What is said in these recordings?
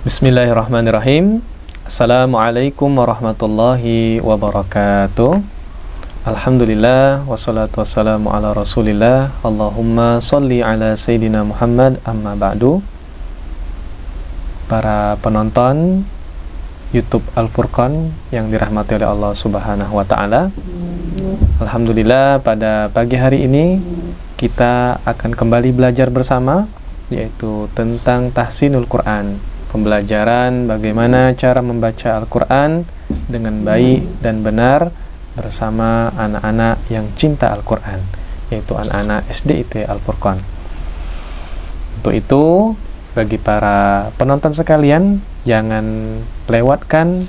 Bismillahirrahmanirrahim. Assalamualaikum warahmatullahi wabarakatuh. Alhamdulillah wassalatu wassalamu ala Rasulillah. Allahumma sholli ala Sayyidina Muhammad, amma ba'du. Para penonton YouTube Al-Furqan yang dirahmati oleh Allah Subhanahu wa taala. Alhamdulillah pada pagi hari ini kita akan kembali belajar bersama, yaitu tentang tahsinul Quran. Pembelajaran bagaimana cara membaca Al-Quran dengan baik dan benar bersama anak-anak yang cinta Al-Quran, yaitu anak-anak SD IT Al-Furqan. Untuk itu, bagi para penonton sekalian, jangan lewatkan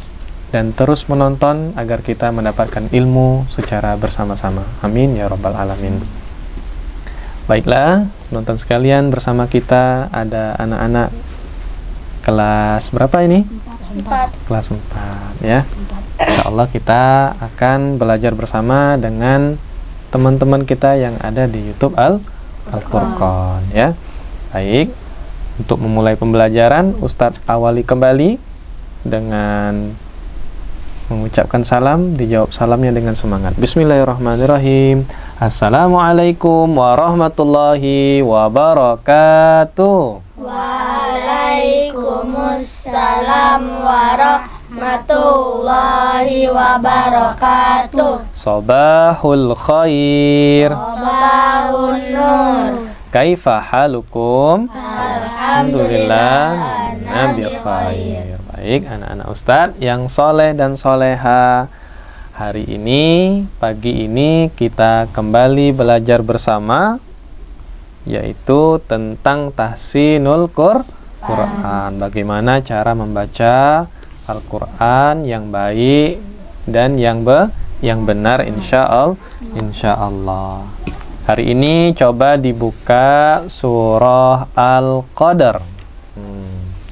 dan terus menonton agar kita mendapatkan ilmu secara bersama-sama. Amin ya rabbal alamin. Baiklah, penonton sekalian, bersama kita ada anak-anak kelas berapa ini? 4. Kelas 4 ya. Insyaallah kita akan belajar bersama dengan teman-teman kita yang ada di YouTube Al-Furqan ya. Baik, untuk memulai pembelajaran, Ustadz awali kembali dengan mengucapkan salam, dijawab salamnya dengan semangat. Bismillahirrahmanirrahim. Assalamualaikum warahmatullahi wabarakatuh. Waalaikumsalam warahmatullahi wabarakatuh. Sabahul khair. Sabahun nur. Kaifa halukum? Alhamdulillah Nabi khair. Baik, anak-anak Ustadz yang soleh dan soleha, hari ini, pagi ini kita kembali belajar bersama, yaitu tentang tahsinul Quran. Bagaimana cara membaca Al-Quran yang baik dan yang benar, insyaallah. Hari ini coba dibuka surah Al-Qadar.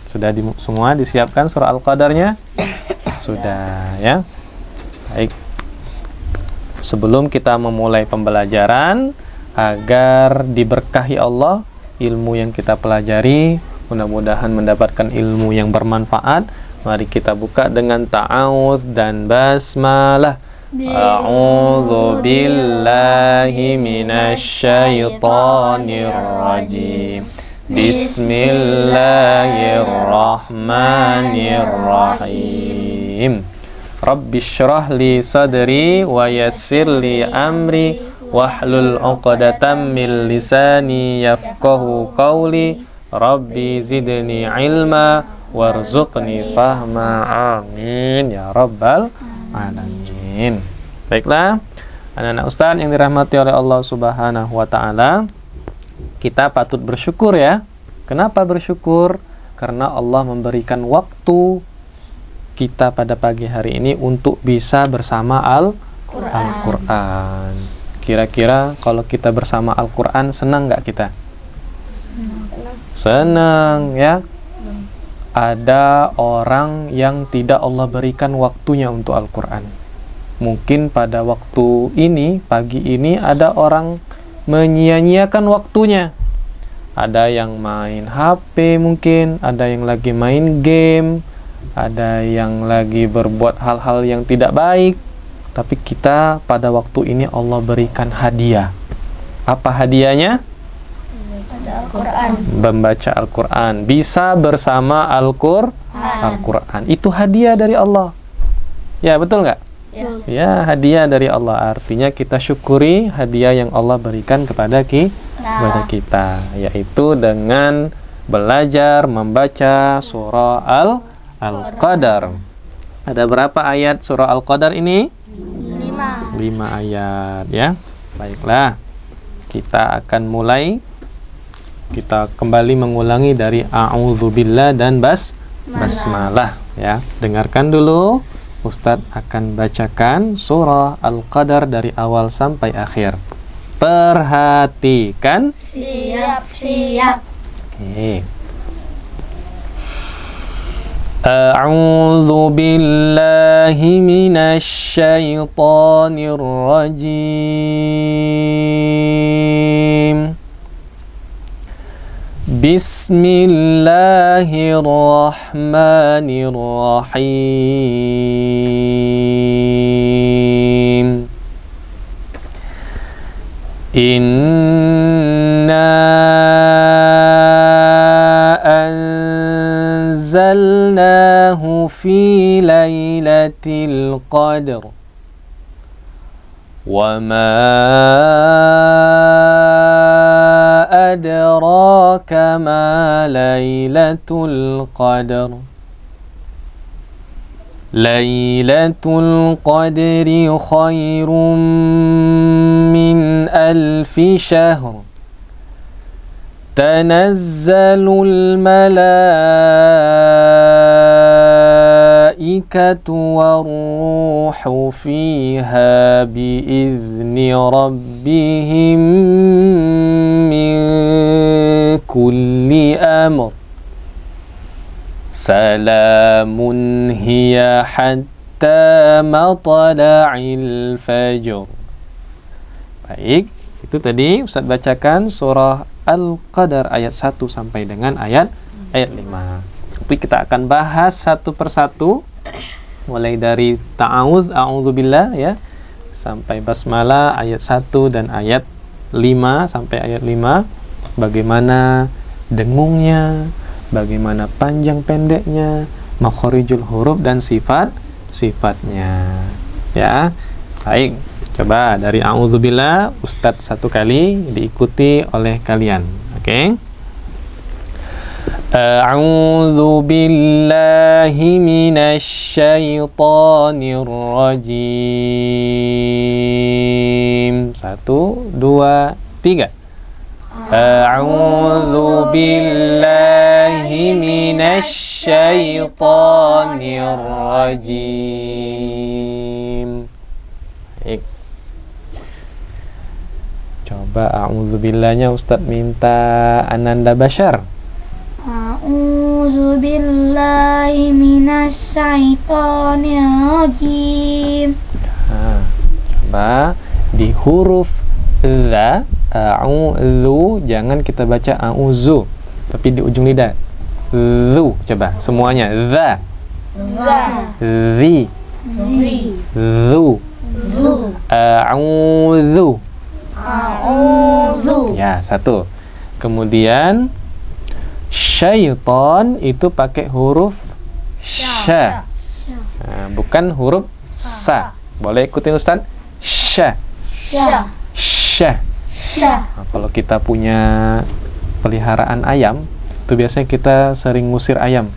Sudah semua disiapkan surah Al-Qadarnya? Sudah ya. Baik. Sebelum kita memulai pembelajaran, agar diberkahi Allah ilmu yang kita pelajari, mudah-mudahan mendapatkan ilmu yang bermanfaat, mari kita buka dengan ta'awudz dan basmalah. A'udzu billahi minasyaitonir rajim. Bismillahirrahmanirrahim. Rabbi syrah li sadri wa yassir li amri wahlul 'uqdatam min lisani yafqahu qawli. Rabbi zidni ilma warzuqni fahma. Amin ya rabbal alamin. Baiklah, anak-anak Ustaz yang dirahmati oleh Allah Subhanahu wa taala, kita patut bersyukur ya. Kenapa bersyukur? Karena Allah memberikan waktu kita pada pagi hari ini untuk bisa bersama Al-Quran. Kira-kira kalau kita bersama Al-Quran, senang nggak kita? Senang ya. Ada orang yang tidak Allah berikan waktunya untuk Al-Quran. Mungkin pada waktu ini, pagi ini, ada orang menyia-nyiakan waktunya. Ada yang main HP mungkin, ada yang lagi main game, ada yang lagi berbuat hal-hal yang tidak baik. Tapi kita pada waktu ini Allah berikan hadiah. Apa hadiahnya? Al-Quran. Membaca Al-Quran. Bisa bersama Al-Quran. Itu hadiah dari Allah. Ya, betul nggak? Ya, hadiah dari Allah. Artinya kita syukuri hadiah yang Allah berikan kepada kita, yaitu dengan belajar membaca surah Al-Qadar. Ada berapa ayat surah Al-Qadar ini? 5 ayat ya. Baiklah, kita akan mulai. Kita kembali mengulangi dari a'udzubillah dan basmalah ya. Dengarkan dulu, Ustadz akan bacakan surah Al-Qadar dari awal sampai akhir. Perhatikan. Siap. Oke. A'udzu billahi minasyaitonir rajim. Bismillahirrahmanirrahim. Inna anzalnahu fi lailatul qadr. Wa ma adraka ma lailatul qadr. Lailatul qadri khairum min alfi syahr. Tanazzalul malaikatu warruhu fiha biizni rabbihim min kulli amr. Salamun hiya hatta matla'il fajr. Baik, itu tadi Ustaz bacakan surah Al-Qadar ayat 1 sampai dengan ayat 5. Tapi kita akan bahas satu persatu mulai dari ta'awudz, a'udzubillah ya, sampai basmalah ayat 1 dan ayat 5 sampai ayat 5. Bagaimana dengungnya, bagaimana panjang pendeknya, makharijul huruf dan sifat-sifatnya. Ya. Baik. Coba dari a'udzubillah Ustadz satu kali diikuti oleh kalian. Oke? A'udzu billahi minasy syaithanir rajim. 1 2 3. A'udzu billahi minasy syaithanir rajim. Baik. Coba a'udzubillahnya Ustadz minta Ananda Bashar. A'udzu billahi minasy syaithanir rajim. Coba di huruf za, a'udzu, jangan kita baca a'udzu, tapi di ujung lidah. Zu, coba semuanya. Za, zi, zu, a'udzu. Ya, 1. Kemudian syaitan itu pakai huruf sya. Nah, bukan huruf sa. Boleh ikutin Ustaz? Sya. Sya. Nah, kalau kita punya peliharaan ayam, itu biasanya kita sering ngusir ayam.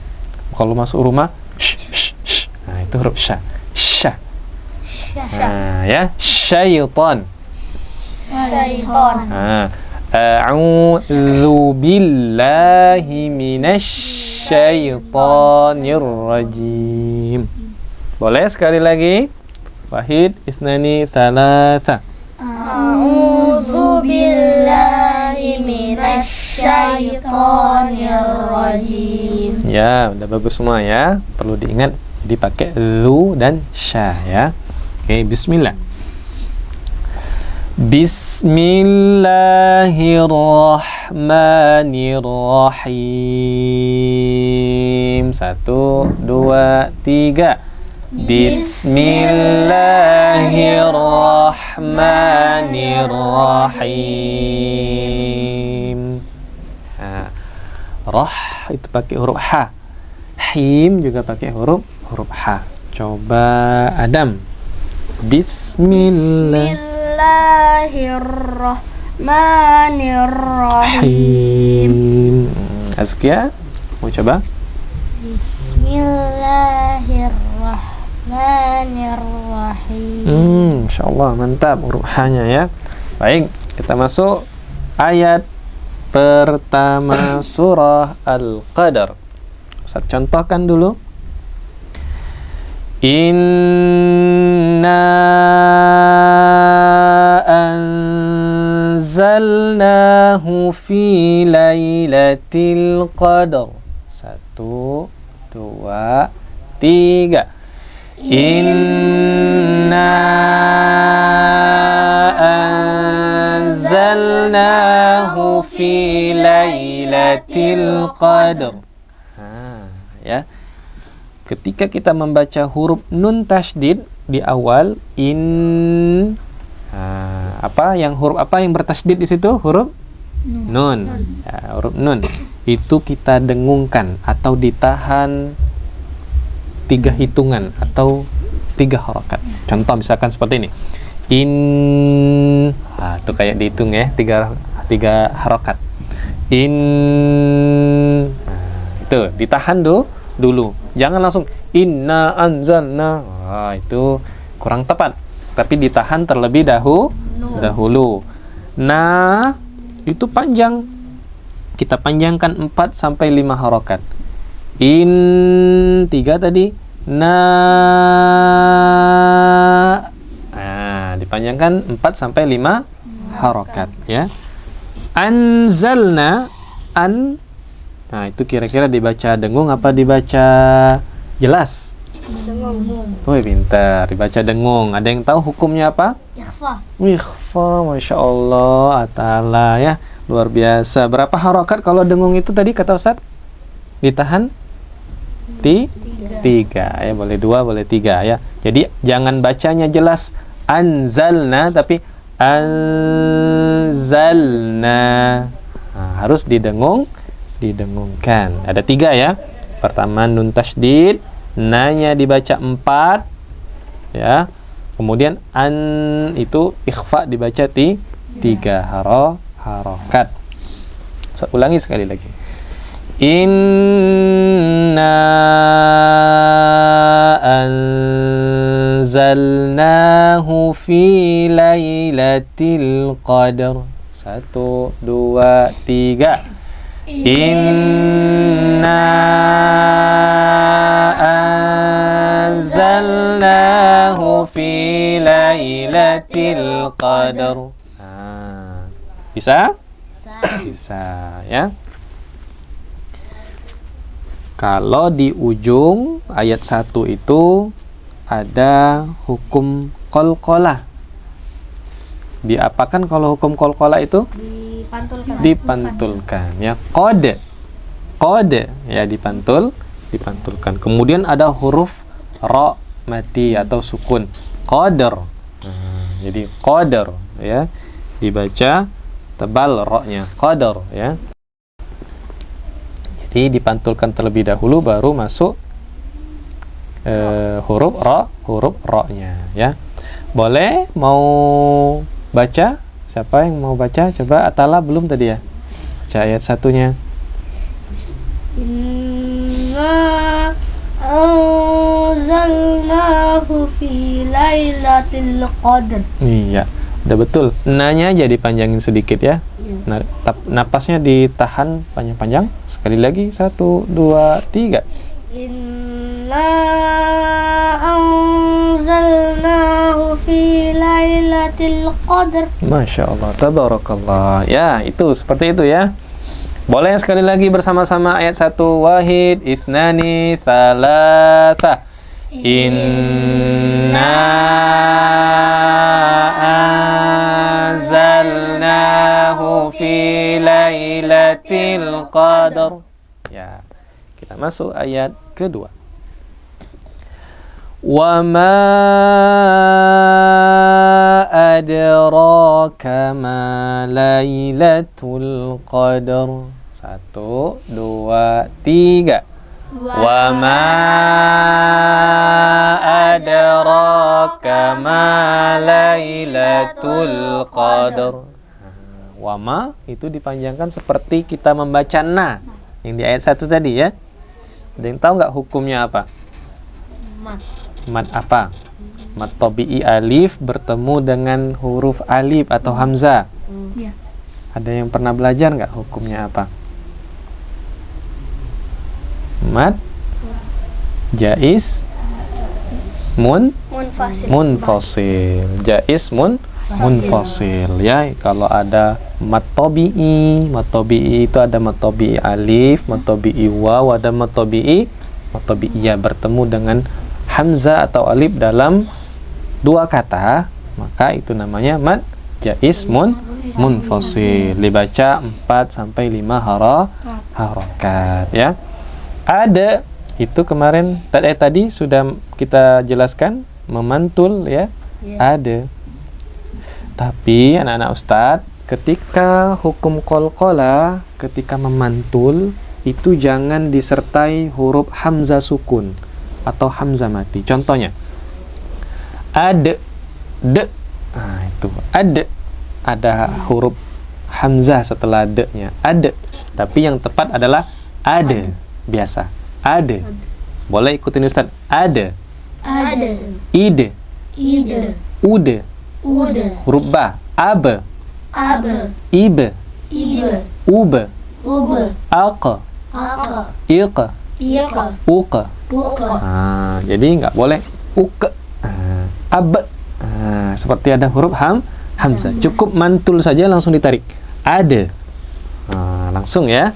Kalau masuk rumah, nah itu huruf sya. Sya. Nah, ya, syaitan. A'udzu billahi minasy syaithanir rajim. Boleh sekali lagi? Wahid, isnani, thalatha. A'udzu billahi minasy syaithanir rajim. Ya, udah bagus semua ya. Perlu diingat, jadi pakai lu dan sya ya. Oke, bismillah. Bismillahirrahmanirrahim. 1 2 3. Bismillahirrahmanirrahim. Roh itu pakai huruf H. Him juga pakai huruf H. Coba Adam. Bismillahirrahmanirrahim. Azkia, mau coba? Bismillahirrahmanirrahim. Insyaallah mantap huruf H-nya ya. Baik, kita masuk ayat pertama surah Al-Qadar. Ustaz contohkan dulu. Inna anzalnahu fi lailatul qadar. 1 2 3. Inna anzalnahu fi lailatul lailatul qadr. Ya. Ketika kita membaca huruf nun tasydid di awal huruf apa yang bertasydid di situ? Huruf nun. Ya, huruf nun itu kita dengungkan atau ditahan 3 hitungan atau 3 harokat. Contoh misalkan seperti ini. Itu kayak dihitung ya, 3 harokat. Itu ditahan dulu. Jangan langsung inna anzalna. Itu kurang tepat. Tapi ditahan terlebih dahulu. Nah, itu panjang. Kita panjangkan 4 sampai 5 harokat. 3 tadi. Dipanjangkan 4 sampai 5 harokat ya. Anzalna Nah, itu kira-kira dibaca dengung apa dibaca jelas? Dengung. Pintar, dibaca dengung. Ada yang tahu hukumnya apa? Ikhfa, Masya Allah ta'ala ya. Luar biasa. Berapa harokat kalau dengung itu tadi kata Ustaz? Ditahan? 3 ya, boleh 2, boleh 3 ya. Jadi jangan bacanya jelas anzalna tapi anzalna. Harus didengungkan. Ada 3 ya. Pertama nun tasydid, na-nya dibaca 4 ya. Kemudian an itu ikhfa dibaca 3 harokat. Saya ulangi sekali lagi. Inna anzalnahu fi lailatul qadr. 1, 2, 3. Inna anzalnahu fi lailatul qadr. Bisa? Bisa ya. Kalau di ujung ayat 1 itu ada hukum qalqalah. Diapakan kalau hukum qalqalah itu? Dipantulkan ya. Qad ya dipantulkan. Kemudian ada huruf ra mati atau sukun. Qadar. Jadi qadar ya. Dibaca tebal ra-nya. Qadar ya. Jadi dipantulkan terlebih dahulu baru masuk huruf ra-nya ya. Boleh mau baca? Siapa yang mau baca? Coba Atala belum tadi ya? Baca ayat 1-nya. Inna anzalnahu fi lailatul qadr. Iya, udah betul. Nanya aja dipanjangin sedikit ya. Napasnya ditahan panjang-panjang. Sekali lagi 1, 2, 3. Inna anzalnahu fi lailatul qadr. Masya Allah, tabarakallah. Ya, itu seperti itu ya. Boleh sekali lagi bersama-sama ayat 1. Wahid, ithnani, thalatha. Inna anzalnahu fi lailatul qadr. Ya, kita masuk ayat kedua. Wa ma adraka ma lailatul qadr. 1, 2, 3. Wa ma adraka ma lailatul qadr. Wa ma itu dipanjangkan seperti kita membaca na yang di ayat 1 tadi ya. Ada yang tahu nggak hukumnya apa? Mad apa? Mad tabi'i alif bertemu dengan huruf alif atau hamzah. Ya. Ada yang pernah belajar nggak hukumnya apa? Mad jaiz munfasil. Jaiz munfasil ya. Kalau ada mad tabi'i itu ada mad tabi'i alif, mad tabi'i waw, ada mad tabi'i ya bertemu dengan hamzah atau alif dalam 2 kata, maka itu namanya mad jaiz munfasil. Dibaca 4 sampai 5 harakat ya. Ada itu kemarin tadi sudah kita jelaskan memantul ya. Ada. Tapi anak-anak Ustadz, ketika hukum qalqalah, ketika memantul itu jangan disertai huruf hamzah sukun atau hamzah mati. Contohnya ada, de. Nah, itu ada huruf hamzah setelah de-nya. Ada. Tapi yang tepat adalah ada. Biasa. Ada. Boleh ikutin Ustaz. Ada. Ide. Ude. Huruf ba. Abe. Ibe. Ube. Alqa. Iqa. Uqa. Nah, jadi nggak boleh uke. Abe. Seperti ada huruf hamzah. Cukup mantul saja langsung ditarik. Ada. Langsung ya.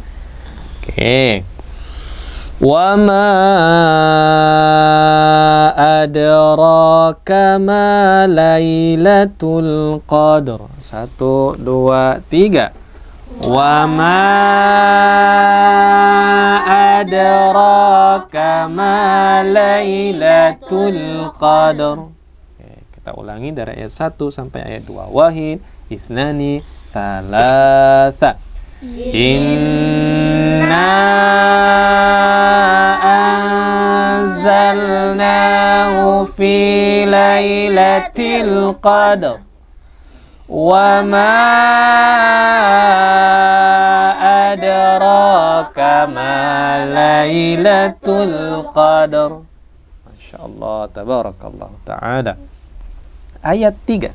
Oke. Wa ma adraka ma lailatul qadr. 1, 2, 3. Wa ma adraka ma lailatul qadr. Kita ulangi dari ayat 1 sampai ayat 2. Wahid, ithnani, thalatha. Inna anzalnahu fi lailatul qadr. Wa ma adraka ma lailatul qadr. Masya Allah, tabarakallah ta'ala. Ayat 3.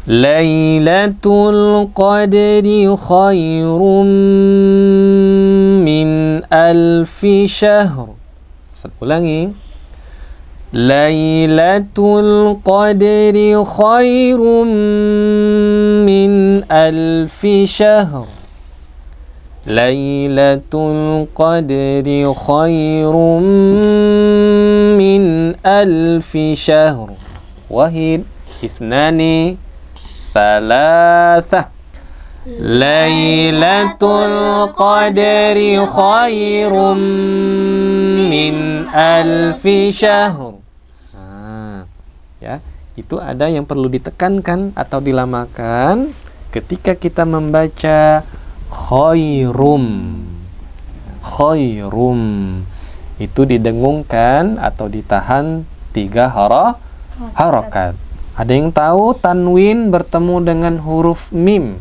Lailatul qadri khairum min alfi syahr. Ulangi. Lailatul qadri khairum min alfi syahr. Lailatul qadri khairum min alfi syahr. Wahid, ithnani, thalatha. Lailatul qadri khairum min alfi syahr. Ya, itu ada yang perlu ditekankan atau dilamakan ketika kita membaca khairum. Khairum itu didengungkan atau ditahan 3 harakat. Ada yang tahu tanwin bertemu dengan huruf mim?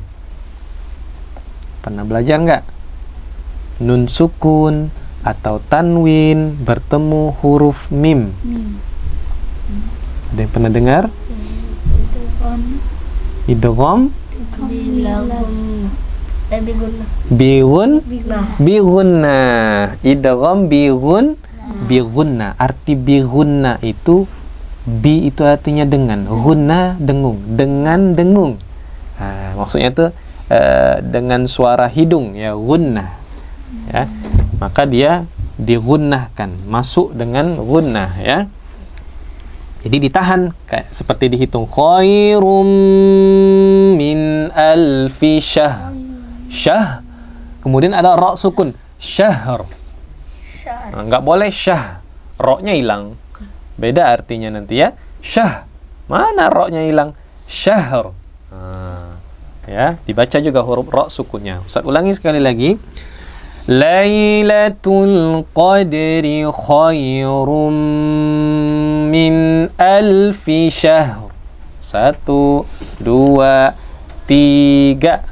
Pernah belajar nggak? Nun sukun atau tanwin bertemu huruf mim. Ada yang pernah dengar? Idgham bigunna. Idgham bigunna. Arti bigunna itu, bi itu artinya dengan, gunna dengung, dengan dengung. Maksudnya itu dengan suara hidung ya, gunna. Ya, maka dia digunnahkan, masuk dengan gunnah ya. Jadi ditahan kayak seperti dihitung khairum min alfi syahr. Syah. Kemudian ada ra sukun, syahr. Enggak boleh syah. Ra-nya hilang. Beda artinya nanti ya. Syah. Mana ra-nya hilang? Syahr. Ya, dibaca juga huruf ra sukunnya. Ustaz ulangi sekali lagi. Lailatul qadri khairum min alfi syahr. 1, 2, 3.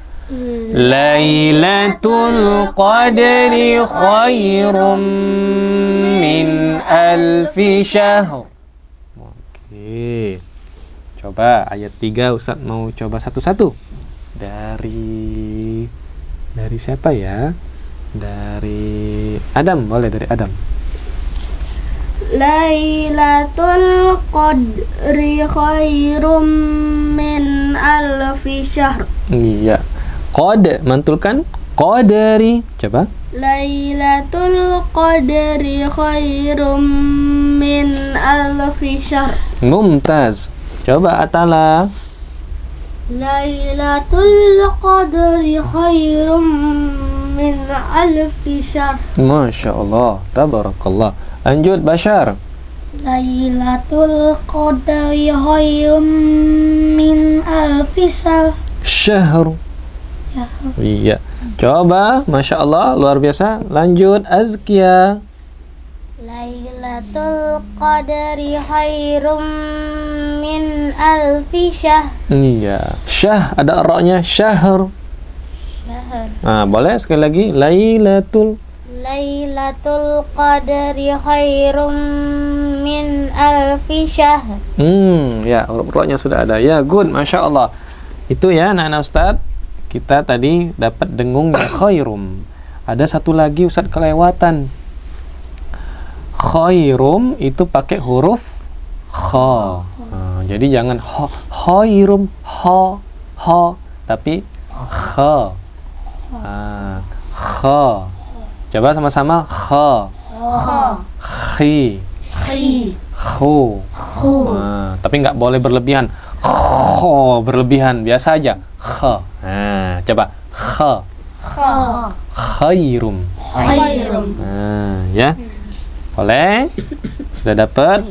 Lailatul qadri khairum min alfi syahr. Oke. Coba ayat 3 Ustaz mau coba satu-satu. Dari siapa ya? Dari Adam, boleh dari Adam. Lailatul qadri khairum min alfi syahr. Iya. Qad, mantulkan. Qadri. Coba. Lailatul qadri khairum min alfi syahr. Mumtaz. Coba Atala. Lailatul Qadri khairum min alfi syahr. Masya Allah, tabarakallah. Lanjut Bashar. Lailatul Qadri khairum min alfi Syahr. Iya. Coba, Masya Allah, luar biasa. Lanjut Azkia. Lailatul Qadri khairum min alfi syahr. Iya. Syah, ada ra-nya. Syahr. Nah, boleh sekali lagi. Lailatul Qadri khairum min alfi syahr. Ya, huruf ra-nya sudah ada. Ya, good, Masya Allah. Itu ya, anak-anak Ustadz. Kita tadi dapat dengungnya khairum. Ada satu lagi Ustadz kelewatan. Khairum itu pakai huruf kha. Jadi jangan khairum tapi kha. Kha. Coba sama-sama kha. Khi. Khu. Tapi nggak boleh berlebihan. Kho berlebihan, biasa aja. Kha. Coba kha. Khairum. Ya. Boleh? Sudah dapat?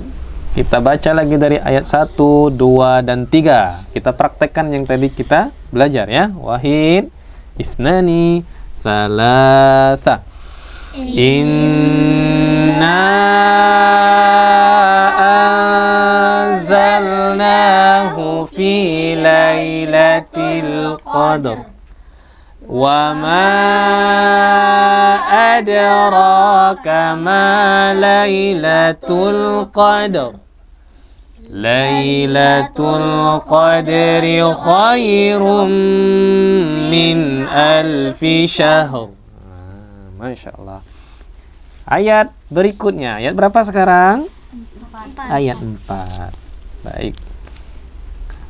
Kita baca lagi dari ayat 1, 2, dan 3. Kita praktekkan yang tadi kita belajar ya. Wahid, Isnani, Salasa. Inna anzalnahu fi lailatul qadr. Wa ma adraka ma lailatul qadr. Lailatul qadri khairum min alfi syahr. Masya Allah. Ayat berikutnya, ayat berapa sekarang? 4. Ayat 4. Baik,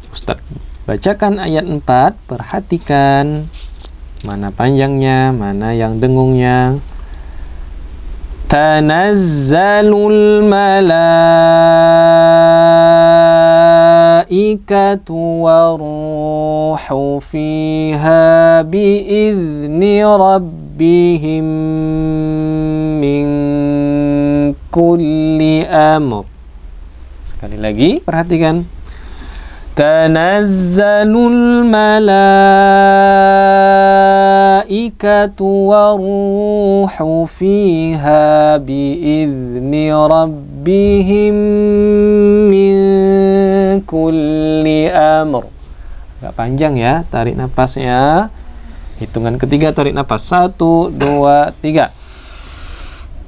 Ustaz bacakan ayat 4. Perhatikan mana panjangnya, mana yang dengungnya. Tanazzalul malaikatu waruhu fiha biizni rabbihim min kulli amr. Sekali lagi, perhatikan. Tanazzalul malaikatu waruhu fiha biizni rabbihim min kulli amr. Agak panjang ya, tarik napasnya. Hitungan ketiga, tarik napas. 1, 2, 3.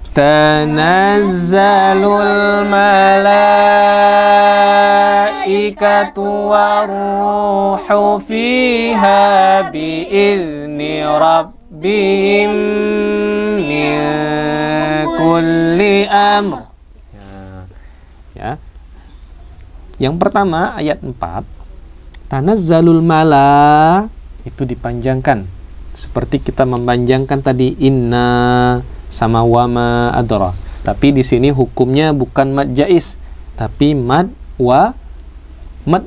Tanazzalul malaikatu waruhu fiha biizni rabbihim min kulli amr. Ya. Yang pertama ayat 4. Tanazzalul mala itu dipanjangkan. Seperti kita memanjangkan tadi inna sama wama adra. Tapi di sini hukumnya bukan mad jaiz, tapi mad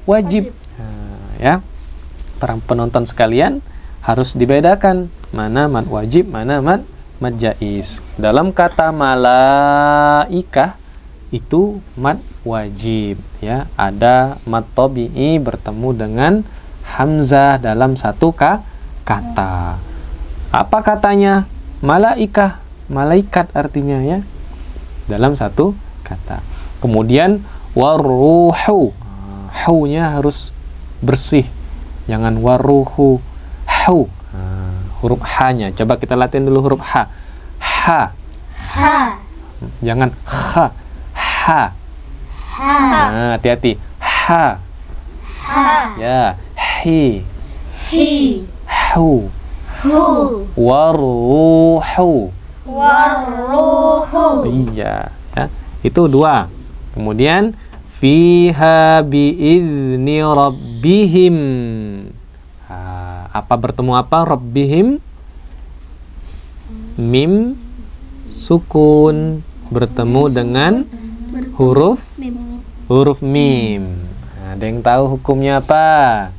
wajib. Ya. Para penonton sekalian harus dibedakan mana mad wajib, mana mad jaiz. Dalam kata malaikah itu mad wajib ya. Ada mad tabi'i bertemu dengan hamzah dalam satu kata. Apa katanya? Malaikah. Malaikat artinya ya, dalam satu kata. Kemudian waruhu, hu-nya harus bersih, jangan waruhu hu. Huruf h-nya, coba kita latihan dulu huruf h. Ha. Jangan ha. Ha. Hati-hati. Ha. Ya. Hi. Hu. Waruhu. Iya, ya. Itu 2. Kemudian fiha biizni rabbihim. Apa bertemu apa? Rabbihim. Mim sukun bertemu dengan huruf mim. Ada yang tahu hukumnya apa?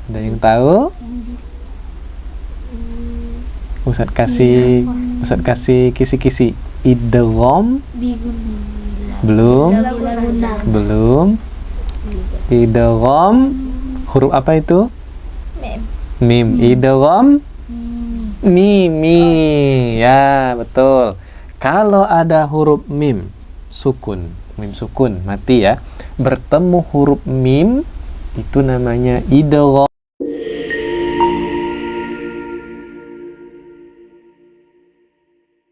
Ada yang tahu? Ustadz kasih kisi-kisi. Idgham belum. Idgham huruf apa itu? Mim. Idgham mimi. Ya, betul. Kalau ada huruf mim sukun mati ya, bertemu huruf mim, itu namanya idgham.